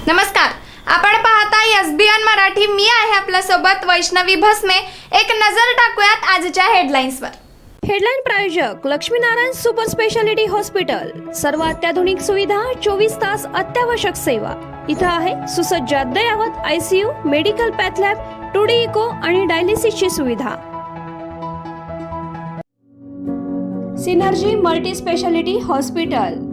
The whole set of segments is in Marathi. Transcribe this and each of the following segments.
नमस्कार, आपण पाहताय एसबीएन मराठी. मी आहे आपल्या सोबत वैष्णवी भस्मे. एक नजर टाकूयात आजच्या हेडलाईन्सवर. हेडलाईन प्रायोजक लक्ष्मीनारायण सुपर स्पेशालिटी हॉस्पिटल. सर्व अत्याधुनिक सुविधा, 24 तास अत्यावश्यक सेवा. इथं आहे सुसज्ज अद्ययावत ICU, medical path lab, 2D echo आणि डायलिसिसची सुविधा. Synergy multi speciality hospital.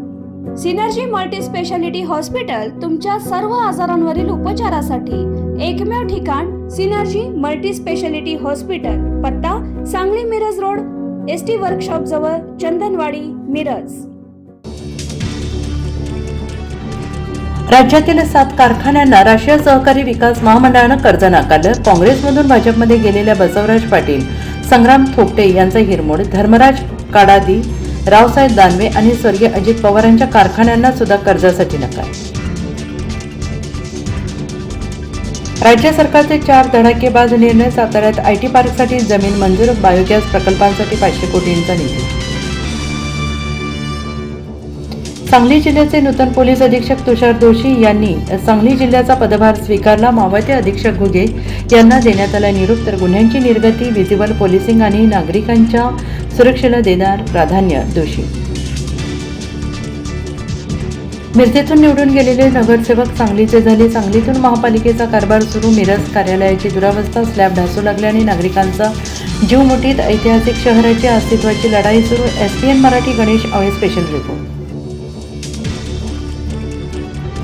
Synergy multi speciality hospital तुमच्या सर्व आजारांवरील उपचारासाठी एकमेव ठिकाण. Synergy multi speciality hospital. पत्ता Sangli Miraj road, ST workshop जवळ, चंदनवाडी, मिरज. राज्यातील 7 कारखान्यांना राष्ट्रीय सहकारी विकास महामंडळानं कर्ज नाकारलं. काँग्रेसमधून भाजपमध्ये गेलेल्या बसवराज पाटील, संग्राम थोपटे यांचा हिरमोड. धर्मराज काडादी, रावसाहेब दानवे आणि स्वर्गीय अजित पवारांच्या कारखान्यांना सुद्धा कर्जासाठी नकार. राज्य सरकारचे 4 धडाकेबाज निर्णय. साताऱ्यात आयटी पार्कसाठी जमीन मंजूर. बायोगॅस प्रकल्पांसाठी 500 कोटींचा निधी. सांगली जिल्ह्याचे नूतन पोलीस अधीक्षक तुषार दोशी यांनी सांगली जिल्ह्याचा पदभार स्वीकारला. मावळते अधीक्षक घुगे यांना देण्यात आला निरोप. तर गुन्ह्यांची निर्गती, व्हिजिबल पोलिसिंग आणि नागरिकांच्या सुरक्षेला देणार प्राधान्य. दोशी. मिरजेतून निवडून गेलेले नगरसेवक सांगलीचे झाले. सांगलीतून महापालिकेचा कारभार सुरू. मिरज कार्यालयाची दुरावस्था, स्लॅब ढासू लागल्याने नागरिकांचा जीव मुठीत. ऐतिहासिक शहराची अस्तित्वाची लढाई सुरू. एसबीएन मराठी गणेश आवळे स्पेशल रिपोर्ट.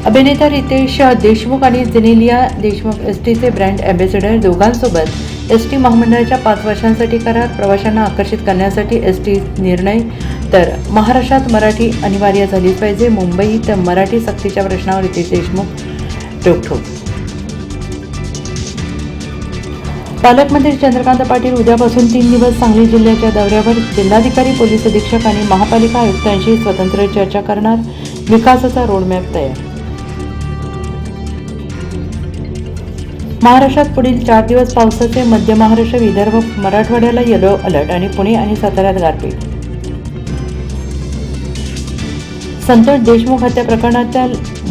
अभिनेता रितेश देशमुख आणि जेनेलिया देशमुख एसटीचे ब्रँड अँबॅसेडर. दोघांसोबत एसटी महामंडळाच्या 5 वर्षांसाठी करार. प्रवाशांना आकर्षित करण्यासाठी एसटी निर्णय. तर महाराष्ट्रात मराठी अनिवार्य झालीच पाहिजे. मुंबईत मराठी सक्तीच्या प्रश्नावर रितेश देशमुख रोखठोक. पालकमंत्री चंद्रकांत पाटील उद्यापासून 3 दिवस सांगली जिल्ह्याच्या दौऱ्यावर. जिल्हाधिकारी, पोलीस अधीक्षक आणि महापालिका आयुक्तांशी स्वतंत्र चर्चा करणार. विकासाचा रोडमॅप तयार. महाराष्ट्रात पुढील 4 दिवस पावसाचे. मध्य महाराष्ट्र, विदर्भ, मराठवाड्याला येलो अलर्ट आणि पुणे आणि साताऱ्यात गारपीट. संतोष देशमुख हत्या प्रकरणाच्या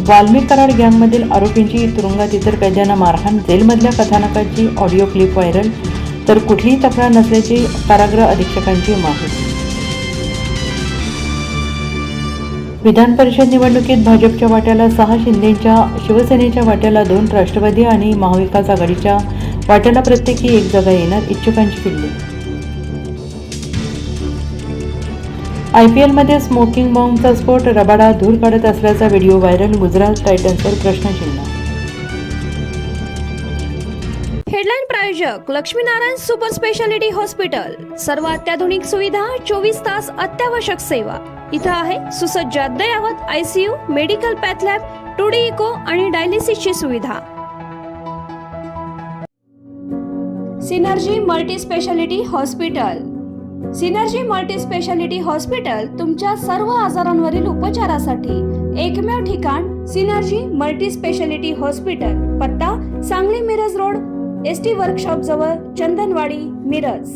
वाल्मिक कराड गँगमधील आरोपींची तुरुंगात, इतर कैद्यांना मारहाण. जेलमधल्या कथानकाची ऑडिओ क्लिप व्हायरल. तर कुठलीही तक्रार नसल्याची कारागृह अधीक्षकांची माहिती. विधान परिषद निवडणुकीत भाजपच्या वाट्याला 6, शिंदेच्या शिवसेनेच्या वाट्याला 2, राष्ट्रवादी आणि महाविकास आघाडीच्या वाट्याला प्रत्येकी 1 जागा येणार. इच्छुकांची किल्ली. IPLमध्ये स्मोकिंग बॉम्बचा स्फोट. रबाडा धूर काढत असल्याचा व्हिडिओ व्हायरल. गुजरात टायटन्सवर प्रश्नचिन्ह. हेडलाईन प्रायोजक लक्ष्मीनारायण सुपर स्पेशालिटी हॉस्पिटल. सर्व अत्याधुनिक सुविधा, 24 तास अत्यावश्यक सेवा. इथं आहे सुसज्ज अद्ययावत ICU, medical path lab, 2D echo आणि डायलिसिसची सुविधा. Synergy multi speciality hospital. Synergy multi speciality hospital तुमच्या सर्व आजारांवरील उपचारासाठी एकमेव ठिकाण. Synergy multi speciality hospital. पत्ता Sangli Miraj road, ST workshop जवळ, चंदनवाडी, मिरज.